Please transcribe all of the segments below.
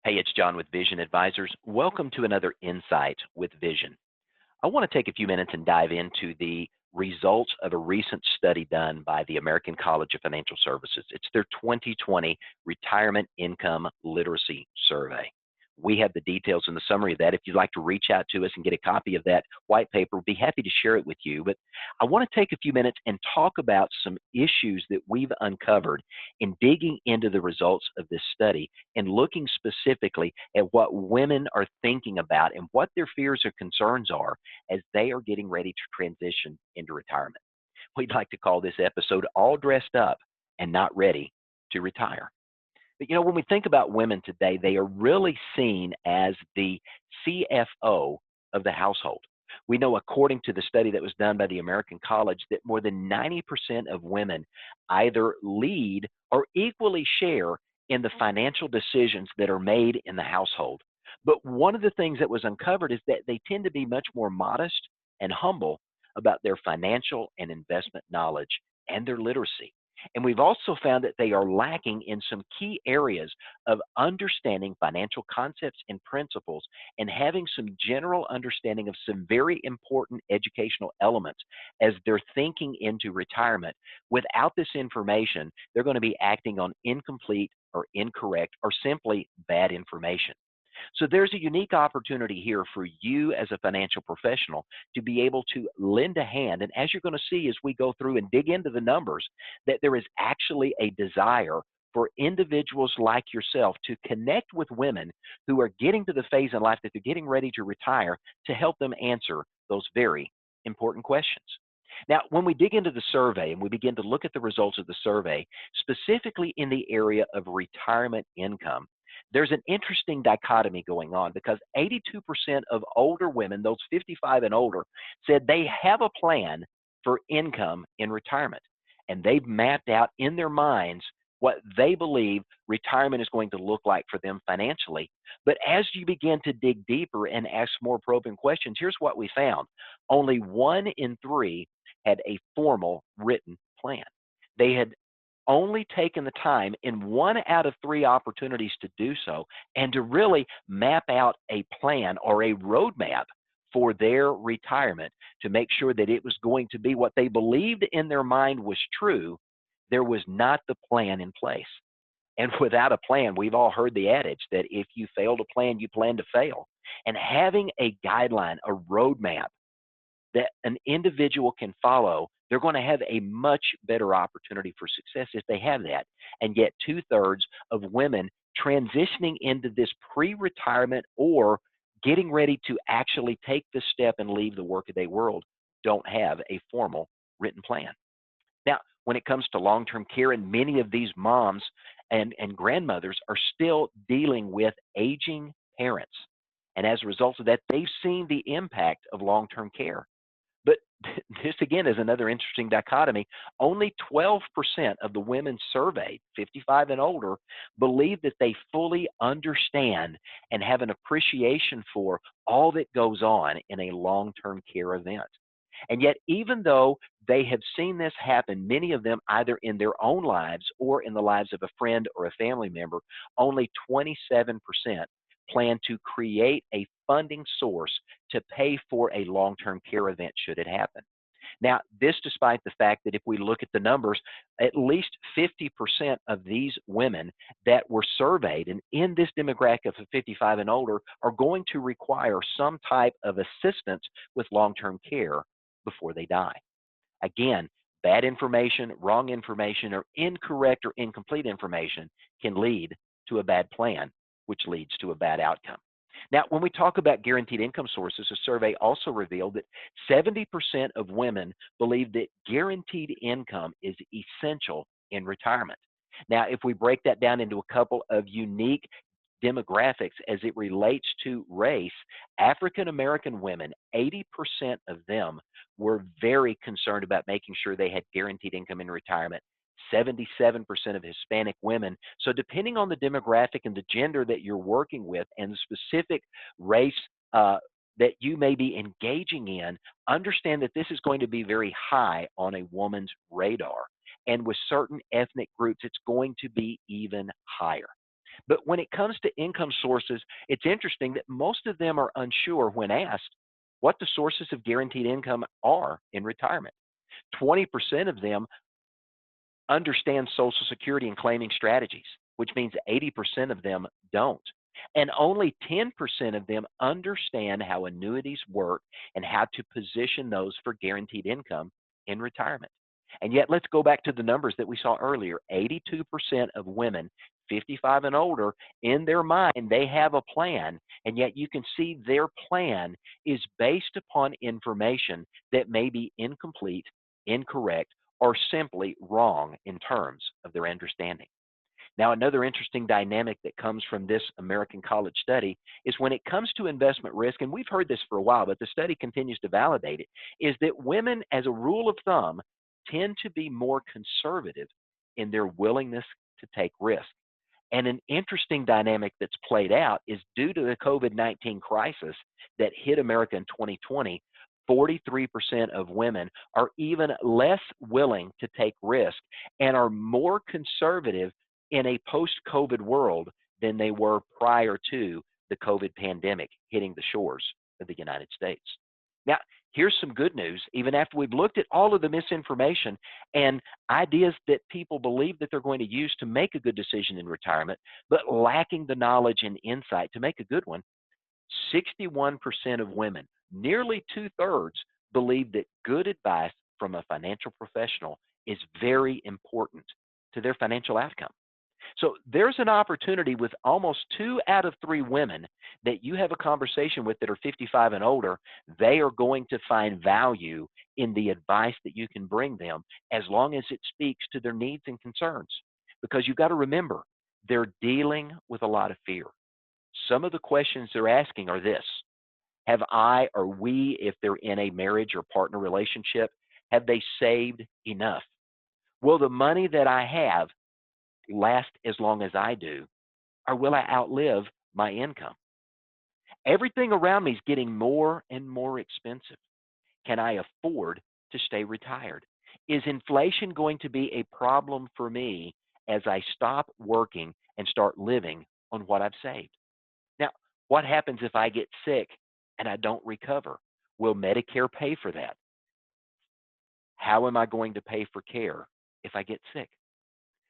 Hey, it's John with Vision Advisors. Welcome to another Insight with Vision. I want to take a few minutes and dive into the results of a recent study done by the American College of Financial Services. It's their 2020 Retirement Income Literacy Survey. We have the details in the summary of that. If you'd like to reach out to us and get a copy of that white paper, we'd be happy to share it with you. But I want to take a few minutes and talk about some issues that we've uncovered in digging into the results of this study and looking specifically at what women are thinking about and what their fears or concerns are as they are getting ready to transition into retirement. We'd like to call this episode All Dressed Up and Not Ready to Retire. But when we think about women today, they are really seen as the CFO of the household. We know, according to the study that was done by the American College, that more than 90% of women either lead or equally share in the financial decisions that are made in the household. But one of the things that was uncovered is that they tend to be much more modest and humble about their financial and investment knowledge and their literacy. And we've also found that they are lacking in some key areas of understanding financial concepts and principles and having some general understanding of some very important educational elements as they're thinking into retirement. Without this information, they're going to be acting on incomplete or incorrect or simply bad information. So there's a unique opportunity here for you as a financial professional to be able to lend a hand. And as you're going to see as we go through and dig into the numbers, that there is actually a desire for individuals like yourself to connect with women who are getting to the phase in life that they're getting ready to retire to help them answer those very important questions. Now, when we dig into the survey and we begin to look at the results of the survey, specifically in the area of retirement income, there's an interesting dichotomy going on because 82% of older women, those 55 and older, said they have a plan for income in retirement. And they've mapped out in their minds what they believe retirement is going to look like for them financially. But as you begin to dig deeper and ask more probing questions, here's what we found. Only 1 in 3 had a formal written plan. They had only taken the time in 1 out of 3 opportunities to do so and to really map out a plan or a roadmap for their retirement to make sure that it was going to be what they believed in their mind was true. There was not the plan in place. And without a plan, we've all heard the adage that if you fail to plan, you plan to fail. And having a guideline, a roadmap that an individual can follow, they're going to have a much better opportunity for success if they have that. And yet 2/3 of women transitioning into this pre-retirement or getting ready to actually take the step and leave the workaday world don't have a formal written plan. Now, when it comes to long-term care, and many of these moms and grandmothers are still dealing with aging parents. And as a result of that, they've seen the impact of long-term care. But this again is another interesting dichotomy. Only 12% of the women surveyed, 55 and older, believe that they fully understand and have an appreciation for all that goes on in a long-term care event. And yet, even though they have seen this happen, many of them either in their own lives or in the lives of a friend or a family member, only 27% plan to create a funding source to pay for a long-term care event should it happen. Now, this despite the fact that if we look at the numbers, at least 50% of these women that were surveyed and in this demographic of 55 and older are going to require some type of assistance with long-term care before they die. Again, bad information, wrong information, or incorrect or incomplete information can lead to a bad plan, which leads to a bad outcome. Now, when we talk about guaranteed income sources, a survey also revealed that 70% of women believe that guaranteed income is essential in retirement. Now, if we break that down into a couple of unique demographics as it relates to race, African American women, 80% of them were very concerned about making sure they had guaranteed income in retirement. 77% of Hispanic women. So depending on the demographic and the gender that you're working with and the specific race that you may be engaging in, understand that this is going to be very high on a woman's radar. And with certain ethnic groups, it's going to be even higher. But when it comes to income sources, it's interesting that most of them are unsure when asked what the sources of guaranteed income are in retirement. 20% of them understand Social Security and claiming strategies, which means 80% of them don't. And only 10% of them understand how annuities work and how to position those for guaranteed income in retirement. And yet, let's go back to the numbers that we saw earlier. 82% of women 55 and older, in their mind, they have a plan, and yet you can see their plan is based upon information that may be incomplete, incorrect, or simply wrong in terms of their understanding. Now, another interesting dynamic that comes from this American College study is when it comes to investment risk, and we've heard this for a while, but the study continues to validate it, is that women, as a rule of thumb, tend to be more conservative in their willingness to take risk. And an interesting dynamic that's played out is due to the COVID-19 crisis that hit America in 2020, 43% of women are even less willing to take risk and are more conservative in a post-COVID world than they were prior to the COVID pandemic hitting the shores of the United States. Now, here's some good news. Even after we've looked at all of the misinformation and ideas that people believe that they're going to use to make a good decision in retirement, but lacking the knowledge and insight to make a good one, 61% of women, nearly two-thirds, believe that good advice from a financial professional is very important to their financial outcome. So there's an opportunity with almost 2 out of 3 women that you have a conversation with that are 55 and older. They are going to find value in the advice that you can bring them as long as it speaks to their needs and concerns. Because you've got to remember, they're dealing with a lot of fear. Some of the questions they're asking are this: have I or we, if they're in a marriage or partner relationship, have they saved enough? Will the money that I have last as long as I do, or will I outlive my income? Everything around me is getting more and more expensive. Can I afford to stay retired? Is inflation going to be a problem for me as I stop working and start living on what I've saved? Now, what happens if I get sick and I don't recover? Will Medicare pay for that? How am I going to pay for care if I get sick?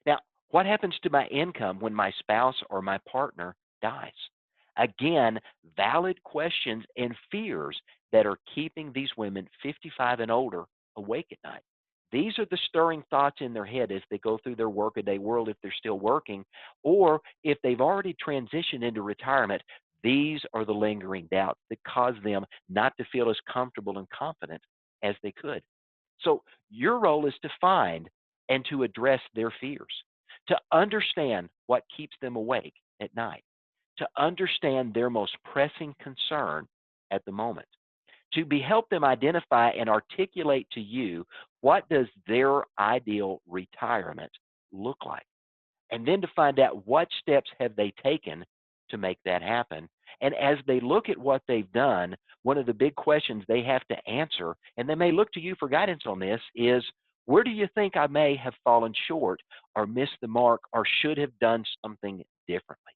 Now, what happens to my income when my spouse or my partner dies? Again, valid questions and fears that are keeping these women 55 and older awake at night. These are the stirring thoughts in their head as they go through their workaday world if they're still working, or if they've already transitioned into retirement. These are the lingering doubts that cause them not to feel as comfortable and confident as they could. So your role is to find and to address their fears, to understand what keeps them awake at night, to understand their most pressing concern at the moment, to help them identify and articulate to you what does their ideal retirement look like, and then to find out what steps have they taken to make that happen. And as they look at what they've done, one of the big questions they have to answer, and they may look to you for guidance on this, is where do you think I may have fallen short or missed the mark or should have done something differently?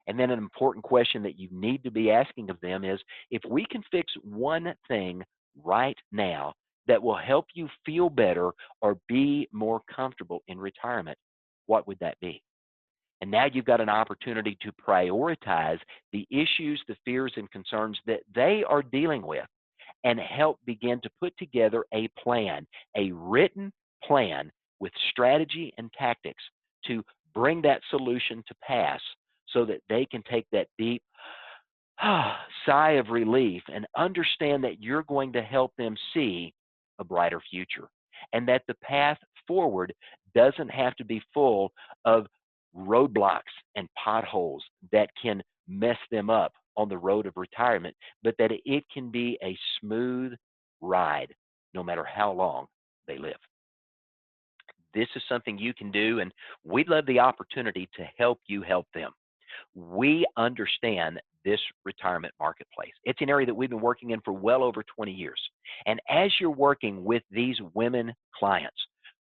And then an important question that you need to be asking of them is, if we can fix one thing right now that will help you feel better or be more comfortable in retirement, what would that be? And now you've got an opportunity to prioritize the issues, the fears, and concerns that they are dealing with and help begin to put together a plan, a written plan with strategy and tactics to bring that solution to pass so that they can take that deep sigh of relief and understand that you're going to help them see a brighter future and that the path forward doesn't have to be full of roadblocks and potholes that can mess them up on the road of retirement, but that it can be a smooth ride no matter how long they live. This is something you can do, and we'd love the opportunity to help you help them. We understand this retirement marketplace. It's an area that we've been working in for well over 20 years. And as you're working with these women clients,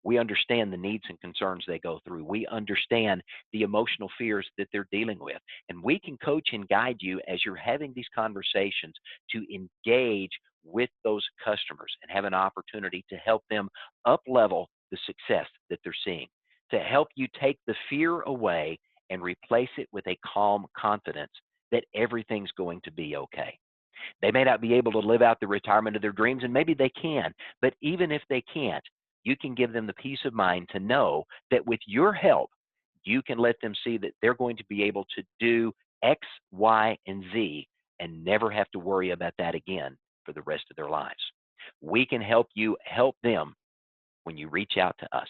We understand the needs and concerns they go through. We understand the emotional fears that they're dealing with. And we can coach and guide you as you're having these conversations to engage with those customers and have an opportunity to help them up level the success that they're seeing, to help you take the fear away and replace it with a calm confidence that everything's going to be okay. They may not be able to live out the retirement of their dreams, and maybe they can, but even if they can't, you can give them the peace of mind to know that with your help, you can let them see that they're going to be able to do X, Y, and Z and never have to worry about that again for the rest of their lives. We can help you help them when you reach out to us.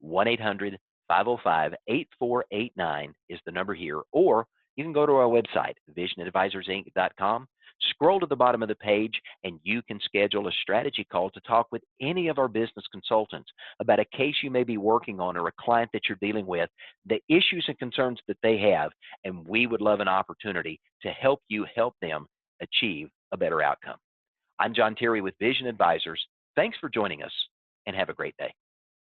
1-800-505-8489 is the number here, or you can go to our website, visionadvisorsinc.com. Scroll to the bottom of the page, and you can schedule a strategy call to talk with any of our business consultants about a case you may be working on or a client that you're dealing with, the issues and concerns that they have, and we would love an opportunity to help you help them achieve a better outcome. I'm John Terry with Vision Advisors. Thanks for joining us, and have a great day.